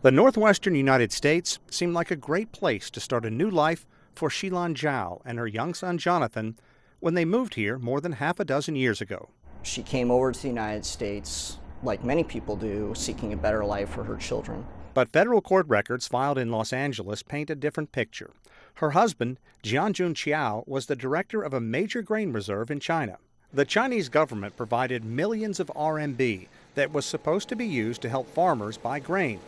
The northwestern United States seemed like a great place to start a new life for Shilan Zhao and her young son Jonathan when they moved here more than half a dozen years ago. She came over to the United States, like many people do, seeking a better life for her children. But federal court records filed in Los Angeles paint a different picture. Her husband, Jianjun Qiao, was the director of a major grain reserve in China. The Chinese government provided millions of RMB that was supposed to be used to help farmers buy grain.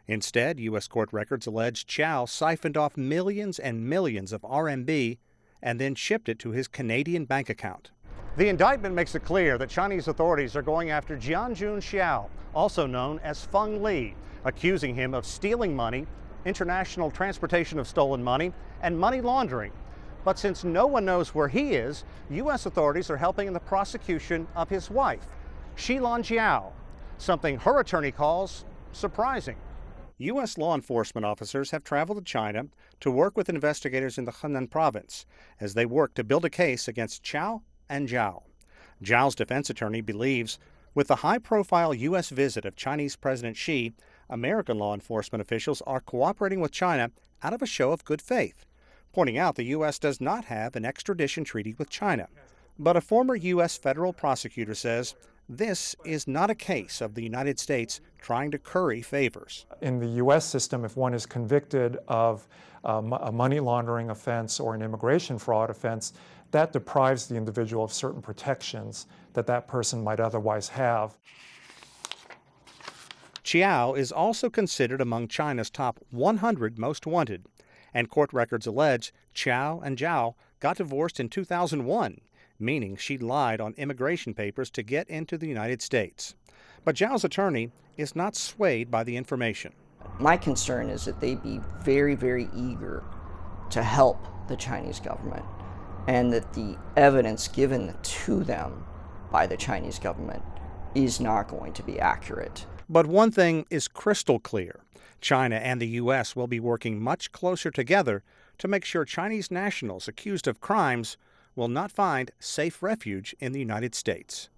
Instead, U.S. court records allege Qiao siphoned off millions and millions of RMB and then shipped it to his Canadian bank account. The indictment makes it clear that Chinese authorities are going after Jianjun Qiao, also known as Feng Li, accusing him of stealing money, international transportation of stolen money, and money laundering. But since no one knows where he is, U.S. authorities are helping in the prosecution of his wife, Shilan Zhao, something her attorney calls surprising. U.S. law enforcement officers have traveled to China to work with investigators in the Henan province as they work to build a case against Qiao and Zhao. Zhao's defense attorney believes with the high-profile U.S. visit of Chinese President Xi, American law enforcement officials are cooperating with China out of a show of good faith, pointing out the U.S. does not have an extradition treaty with China. But a former U.S. federal prosecutor says this is not a case of the United States trying to curry favors. In the U.S. system, if one is convicted of a money laundering offense or an immigration fraud offense, that deprives the individual of certain protections that that person might otherwise have. Qiao is also considered among China's top 100 most wanted, and court records allege Qiao and Zhao got divorced in 2001, meaning she lied on immigration papers to get into the United States. But Zhao's attorney is not swayed by the information. My concern is that they be very, very eager to help the Chinese government, and that the evidence given to them by the Chinese government is not going to be accurate. But one thing is crystal clear. China and the U.S. will be working much closer together to make sure Chinese nationals accused of crimes will not find safe refuge in the United States.